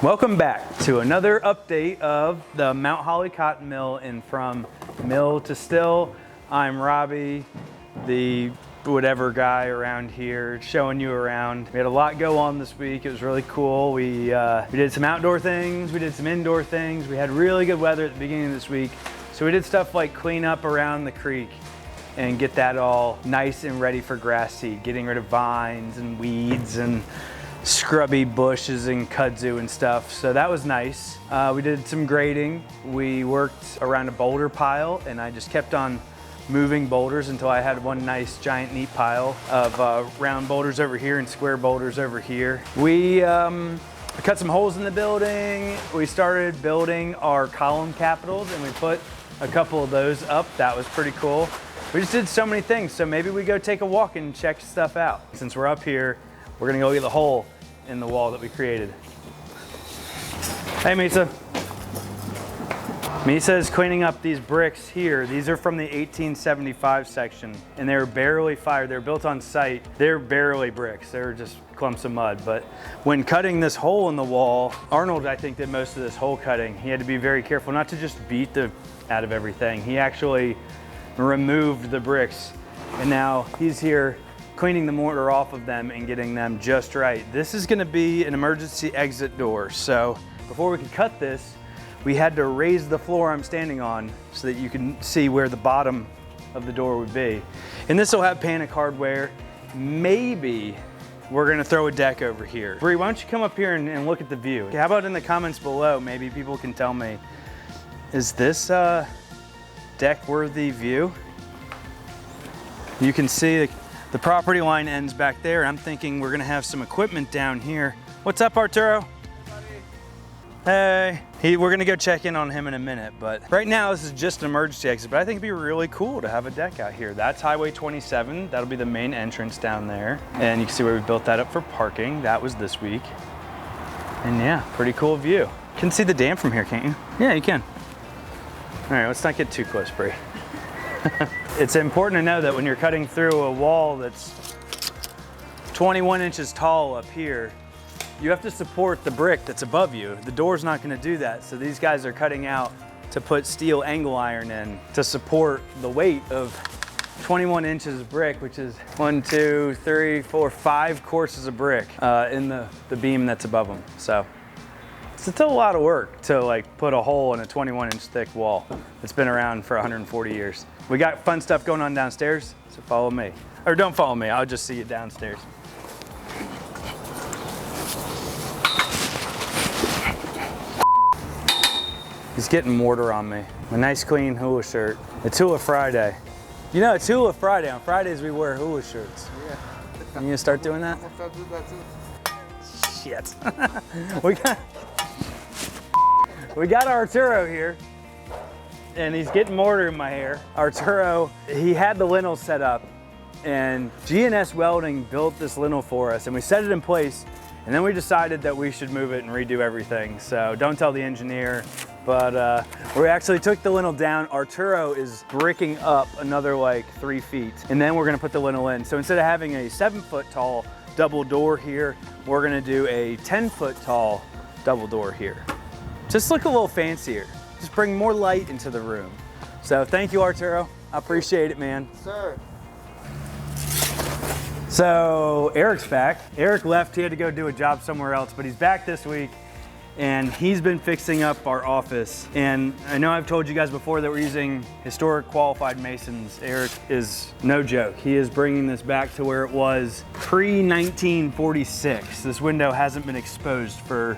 Welcome back to another update of the Mount Holly Cotton Mill and From Mill to Still. I'm Robbie, the whatever guy around here, showing you around. We had a lot go on this week. It was really cool. We did some outdoor things, we did some indoor things. We had really good weather at the beginning of this week. So we did stuff like clean up around the creek and get that all nice and ready for grass seed, getting rid of vines and weeds and scrubby bushes and kudzu and stuff. So that was nice. We did some grading. We worked around a boulder pile and I just kept on moving boulders until I had one nice giant neat pile of round boulders over here and square boulders over here. We cut some holes in the building. We started building our column capitals and we put a couple of those up. That was pretty cool. We just did so many things. So maybe we go take a walk and check stuff out. Since we're up here, we're gonna go get the hole in the wall that we created. Hey, Misa. Misa is cleaning up these bricks here. These are from the 1875 section, and they were barely fired. They were built on site. They're barely bricks. They were just clumps of mud. But when cutting this hole in the wall, Arnold, I think, did most of this hole cutting. He had to be very careful not to just beat the out of everything. He actually removed the bricks, and now he's here cleaning the mortar off of them and getting them just right. This is gonna be an emergency exit door. So before we could cut this, we had to raise the floor I'm standing on so that you can see where the bottom of the door would be. And this will have panic hardware. Maybe we're gonna throw a deck over here. Bree, why don't you come up here and look at the view? How about in the comments below, maybe people can tell me, is this a deck-worthy view? You can see the property line ends back there. I'm thinking we're gonna have some equipment down here. What's up, Arturo? Hey. We're gonna go check in on him in a minute, but right now this is just an emergency exit, but I think it'd be really cool to have a deck out here. That's Highway 27. That'll be the main entrance down there. And you can see where we built that up for parking. That was this week. And yeah, pretty cool view. You can see the dam from here, can't you? Yeah, you can. All right, let's not get too close, Bree. It's important to know that when you're cutting through a wall that's 21 inches tall up here, you have to support the brick that's above you. The door's not gonna do that. So these guys are cutting out to put steel angle iron in to support the weight of 21 inches of brick, which is 1, 2, 3, 4, 5 courses of brick in the beam that's above them. So it's still a lot of work to like put a hole in a 21-inch thick wall that's been around for 140 years. We got fun stuff going on downstairs, so follow me. Or don't follow me, I'll just see you downstairs. He's getting mortar on me. A nice clean hula shirt. It's Hula Friday. You know, it's Hula Friday. On Fridays we wear hula shirts. Yeah. You gonna start doing that? Shit. We got Arturo here, and he's getting mortar in my hair. Arturo, he had the lintel set up, and G&S Welding built this lintel for us, and we set it in place, and then we decided that we should move it and redo everything. So don't tell the engineer, but we actually took the lintel down. Arturo is bricking up another like 3 feet, and then we're gonna put the lintel in. So instead of having a 7-foot tall double door here, we're gonna do a 10-foot tall double door here. Just look a little fancier. Just bring more light into the room. So thank you, Arturo. I appreciate it, man. Sir. So Eric's back. Eric left, he had to go do a job somewhere else, but he's back this week and he's been fixing up our office. And I know I've told you guys before that we're using historic qualified masons. Eric is no joke. He is bringing this back to where it was pre-1946. This window hasn't been exposed for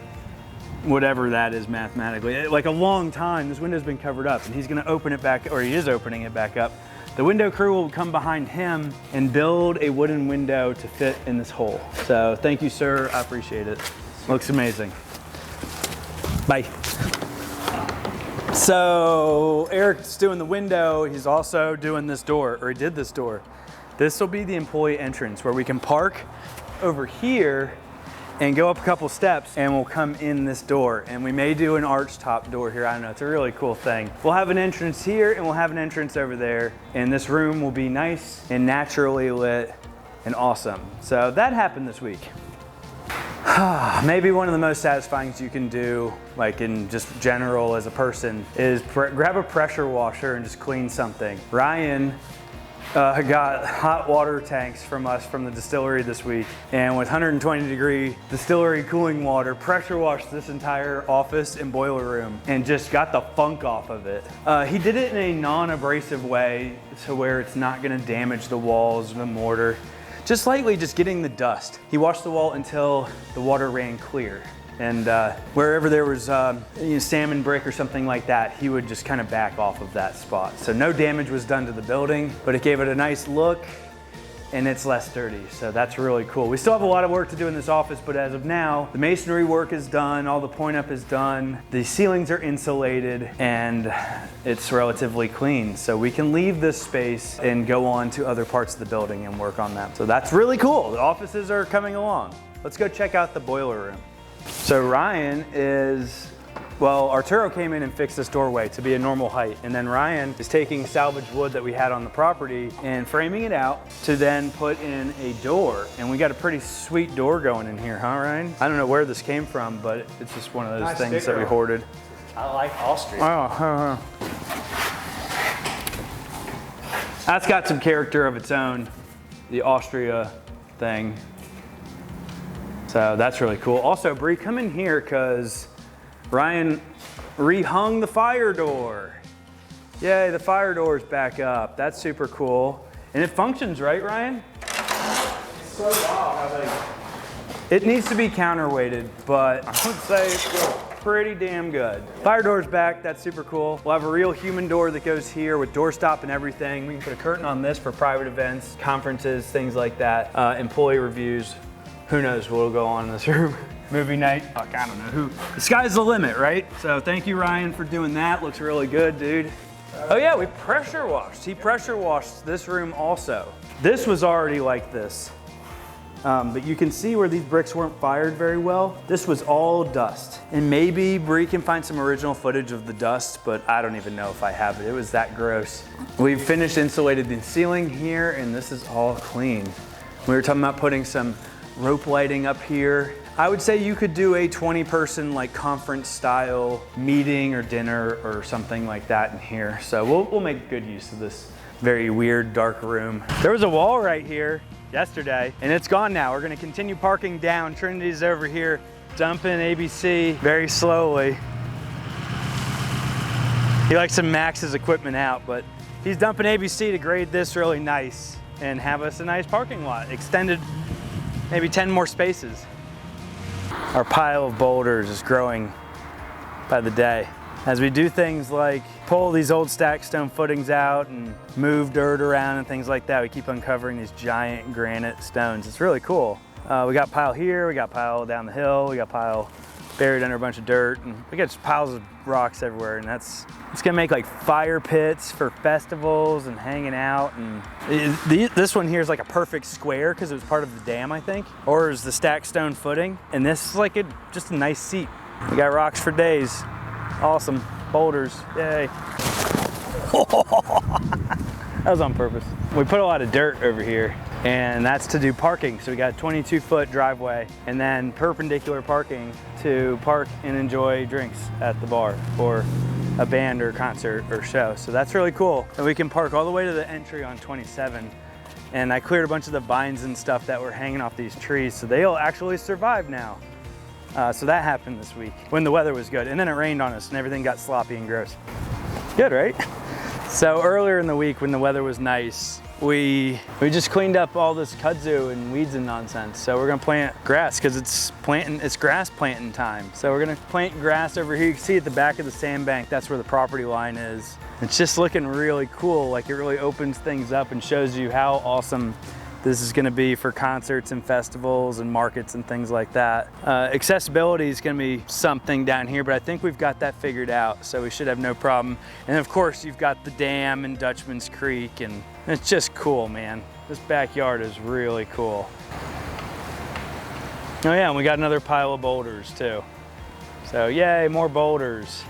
whatever that is mathematically, like a long time. This window's been covered up and he's gonna open it back, or he is opening it back up. The window crew will come behind him and build a wooden window to fit in this hole. So thank you, sir, I appreciate it. Looks amazing. Bye. So Eric's doing the window, he's also doing this door, or he did this door. This will be the employee entrance where we can park over here and go up a couple steps and we'll come in this door. And we may do an arch top door here. I don't know, it's a really cool thing. We'll have an entrance here and we'll have an entrance over there. And this room will be nice and naturally lit and awesome. So that happened this week. Maybe one of the most satisfying things you can do, like in just general as a person, is grab a pressure washer and just clean something. Ryan got hot water tanks from us from the distillery this week, and with 120-degree distillery cooling water, pressure washed this entire office and boiler room and just got the funk off of it. He did it in a non-abrasive way to where it's not gonna damage the walls and the mortar. Just lightly, just getting the dust. He washed the wall until the water ran clear. And wherever there was salmon brick or something like that, he would just kind of back off of that spot. So no damage was done to the building, but it gave it a nice look and it's less dirty. So that's really cool. We still have a lot of work to do in this office, but as of now, the masonry work is done, all the point up is done, the ceilings are insulated, and it's relatively clean. So we can leave this space and go on to other parts of the building and work on them. So that's really cool. The offices are coming along. Let's go check out the boiler room. So Ryan is, well, Arturo came in and fixed this doorway to be a normal height. And then Ryan is taking salvaged wood that we had on the property and framing it out to then put in a door. And we got a pretty sweet door going in here, huh, Ryan? I don't know where this came from, but it's just one of those things that we hoarded. I like Austria. Oh, that's got some character of its own, the Austria thing. So that's really cool. Also, Bree, come in here because Ryan rehung the fire door. Yay, the fire door's back up. That's super cool. And it functions, right, Ryan? It's so wild how It needs to be counterweighted, but I would say it's pretty damn good. Fire door's back, that's super cool. We'll have a real human door that goes here with doorstop and everything. We can put a curtain on this for private events, conferences, things like that, employee reviews. Who knows what'll go on in this room. Movie night, fuck, I don't know who. The sky's the limit, right? So thank you, Ryan, for doing that. Looks really good, dude. Oh yeah, we pressure washed. He pressure washed this room also. This was already like this. But you can see where these bricks weren't fired very well. This was all dust. And maybe Bree can find some original footage of the dust, but I don't even know if I have it. It was that gross. We've finished insulated the ceiling here, and this is all clean. We were talking about putting some rope lighting up here. I would say you could do a 20-person like conference style meeting or dinner or something like that in here. So we'll make good use of this very weird dark room. There was a wall right here yesterday and it's gone now. We're gonna continue parking down. Trinity's over here dumping ABC very slowly. He likes to max his equipment out, but he's dumping ABC to grade this really nice and have us a nice parking lot, extended maybe 10 more spaces. Our pile of boulders is growing by the day. As we do things like pull these old stacked stone footings out and move dirt around and things like that, we keep uncovering these giant granite stones. It's really cool. We got pile here, we got pile down the hill, we got pile buried under a bunch of dirt, and we got just piles of rocks everywhere, and it's gonna make like fire pits for festivals and hanging out. And this one here is like a perfect square because it was part of the dam, I think, or is the stacked stone footing, and this is like just a nice seat. We got rocks for days. Awesome. Boulders, yay. That was on purpose. We put a lot of dirt over here, and that's to do parking. So we got a 22-foot driveway and then perpendicular parking to park and enjoy drinks at the bar or a band or concert or show. So that's really cool. And we can park all the way to the entry on 27. And I cleared a bunch of the vines and stuff that were hanging off these trees, so they'll actually survive now. So that happened this week when the weather was good, and then it rained on us and everything got sloppy and gross. Good, right? So earlier in the week when the weather was nice, we just cleaned up all this kudzu and weeds and nonsense. So we're gonna plant grass because it's grass planting time. So we're gonna plant grass over here. You can see at the back of the sandbank, that's where the property line is. It's just looking really cool. Like it really opens things up and shows you how awesome this is gonna be for concerts and festivals and markets and things like that. Accessibility is gonna be something down here, but I think we've got that figured out, so we should have no problem. And of course, you've got the dam and Dutchman's Creek, and it's just cool, man. This backyard is really cool. Oh yeah, and we got another pile of boulders too. So yay, more boulders.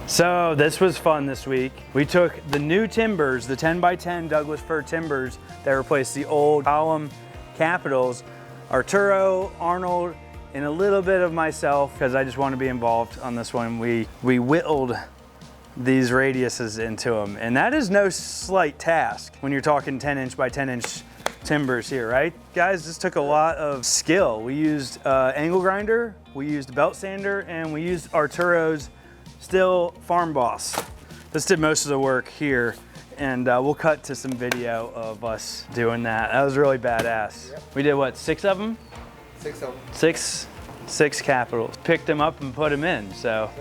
So this was fun this week. We took the new timbers, the 10x10 Douglas fir timbers that replaced the old column capitals, Arturo, Arnold, and a little bit of myself, because I just want to be involved on this one. We whittled these radiuses into them, and that is no slight task when you're talking 10-inch by 10-inch timbers here, right? Guys, this took a lot of skill. We used angle grinder, we used belt sander, and we used Arturo's Still Farm Boss. This did most of the work here, and we'll cut to some video of us doing that. That was really badass. Yep. We did what, 6 of them? 6 of them. Six capitals. Picked them up and put them in, so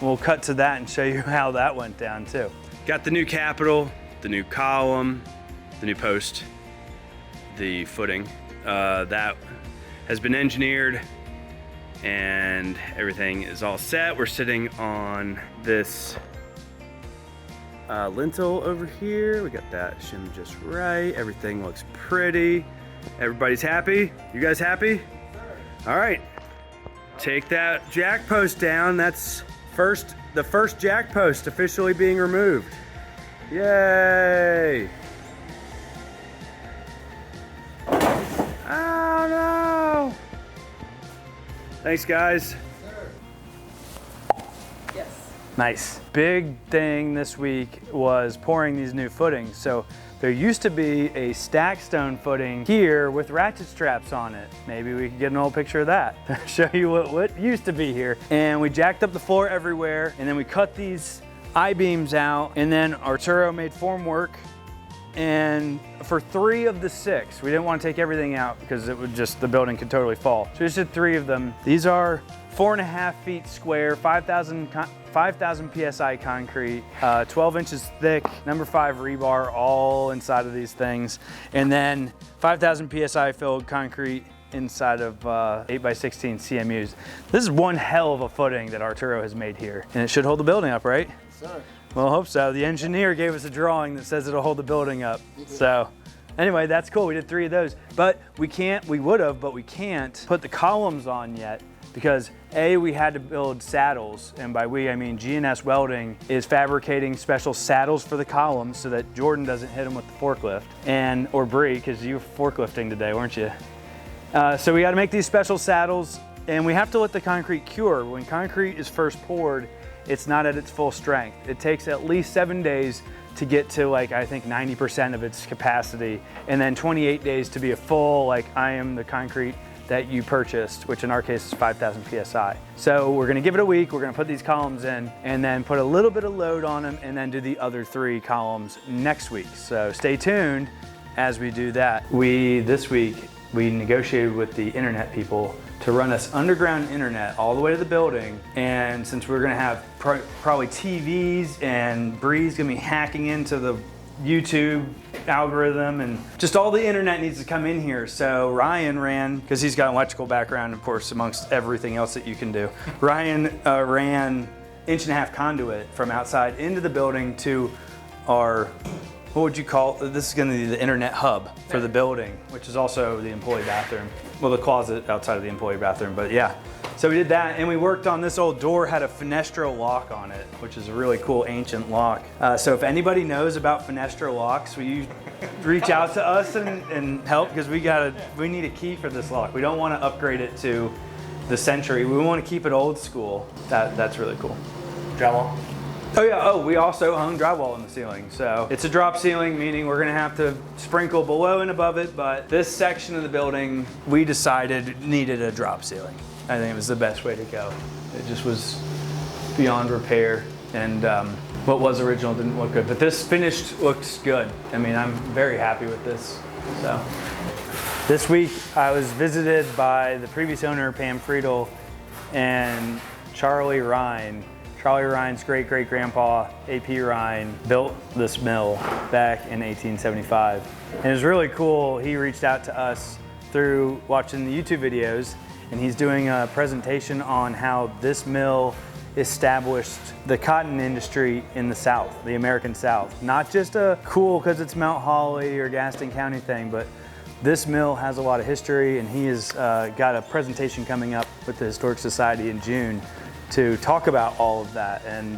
we'll cut to that and show you how that went down too. Got the new capital, the new column, the new post, the footing. That has been engineered and everything is all set. We're sitting on this lintel over here. We got that shimmed just right. Everything looks pretty. Everybody's happy? You guys happy? All right, take that jack post down. That's the first jack post officially being removed. Yay! Oh no! Thanks, guys. Yes. Nice. Big thing this week was pouring these new footings. So there used to be a stack stone footing here with ratchet straps on it. Maybe we could get an old picture of that to show you what used to be here. And we jacked up the floor everywhere, and then we cut these I-beams out, and then Arturo made formwork. And for 3 of the 6, we didn't want to take everything out because it would just, the building could totally fall. So we just did 3 of them. These are 4.5 feet square, 5,000 PSI concrete, 12 inches thick, number 5 rebar, all inside of these things. And then 5,000 PSI filled concrete inside of 8x16 CMUs. This is one hell of a footing that Arturo has made here. And it should hold the building up, right? Sir. Well, I hope so. The engineer gave us a drawing that says it'll hold the building up. So anyway, that's cool. We did 3 of those, but we would have, but we can't put the columns on yet because A, we had to build saddles. And by we, I mean G&S Welding is fabricating special saddles for the columns so that Jordan doesn't hit them with the forklift, or Bree, because you were forklifting today, weren't you? So we got to make these special saddles, and we have to let the concrete cure. When concrete is first poured, it's not at its full strength. It takes at least 7 days to get to, like, I think 90% of its capacity, and then 28 days to be a full, like, I am the concrete that you purchased, which in our case is 5,000 PSI. So we're gonna give it a week, we're gonna put these columns in, and then put a little bit of load on them, and then do the other 3 columns next week. So stay tuned as we do that. This week, we negotiated with the internet people to run us underground internet all the way to the building. And since we're gonna have probably TVs, and Bree's gonna be hacking into the YouTube algorithm, and just all the internet needs to come in here. So Ryan ran, because he's got an electrical background, of course, amongst everything else that you can do. Ryan ran 1.5-inch conduit from outside into the building to our, what would you call, this is gonna be the internet hub for the building, which is also the employee bathroom. Well, the closet outside of the employee bathroom, but yeah. So we did that, and we worked on this old door, had a fenestro lock on it, which is a really cool ancient lock. So if anybody knows about fenestro locks, will you reach out to us and help? Because we need a key for this lock. We don't want to upgrade it to the Century. We want to keep it old school. That's really cool. Drywall. Oh yeah, we also hung drywall in the ceiling. So it's a drop ceiling, meaning we're gonna have to sprinkle below and above it, but this section of the building, we decided needed a drop ceiling. I think it was the best way to go. It just was beyond repair, and what was original didn't look good, but this finished looks good. I mean, I'm very happy with this. So this week I was visited by the previous owner, Pam Friedel, and Charlie Ryan. Charlie Ryan's great-great-grandpa, A.P. Ryan, built this mill back in 1875. And it was really cool. He reached out to us through watching the YouTube videos, and he's doing a presentation on how this mill established the cotton industry in the South, the American South. Not just a cool because it's Mount Holly or Gaston County thing, but this mill has a lot of history, and he has got a presentation coming up with the Historic Society in June to talk about all of that. And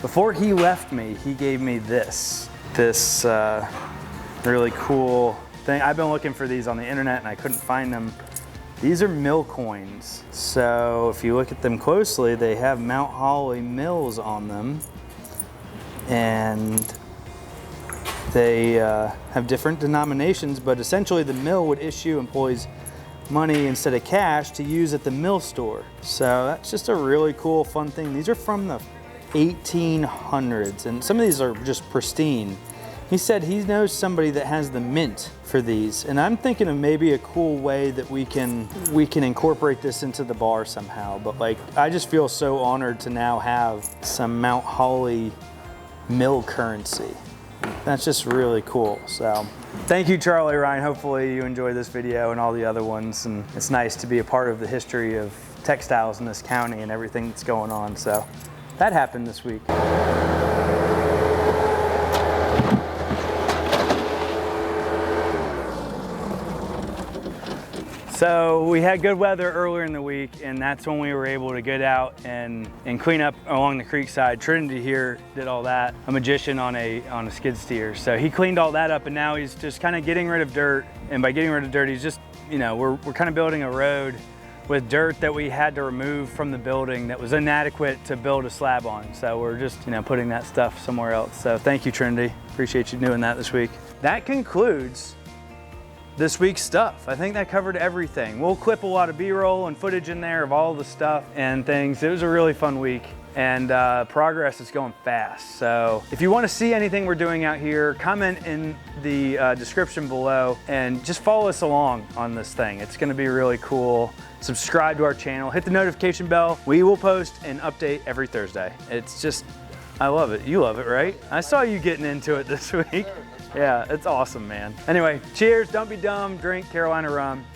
before he left me, he gave me this really cool thing. I've been looking for these on the internet and I couldn't find them. These are mill coins. So if you look at them closely, they have Mount Holly mills on them. And they have different denominations, but essentially the mill would issue employees money instead of cash to use at the mill store. So that's just a really cool, fun thing. These are from the 1800s, and some of these are just pristine. He said he knows somebody that has the mint for these, and I'm thinking of maybe a cool way that we can incorporate this into the bar somehow. But like, I just feel so honored to now have some Mount Holly mill currency. That's just really cool. So thank you, Charlie Ryan. Hopefully you enjoyed this video and all the other ones, and it's nice to be a part of the history of textiles in this county and everything that's going on. So that happened this week. So we had good weather earlier in the week, and that's when we were able to get out and clean up along the creek side. Trinity here did all that, a magician on a skid steer. So he cleaned all that up, and now he's just kind of getting rid of dirt. And by getting rid of dirt, he's just, you know, we're kind of building a road with dirt that we had to remove from the building that was inadequate to build a slab on. So we're just, you know, putting that stuff somewhere else. So thank you, Trinity. Appreciate you doing that this week. That concludes this week's stuff. I think that covered everything. We'll clip a lot of B-roll and footage in there of all the stuff and things. It was a really fun week, and progress is going fast. So if you want to see anything we're doing out here, comment in the description below and just follow us along on this thing. It's going to be really cool. Subscribe to our channel, hit the notification bell. We will post an update every Thursday. It's just, I love it. You love it, right? I saw you getting into it this week. Yeah, it's awesome, man. Anyway, cheers, don't be dumb, drink Carolina rum.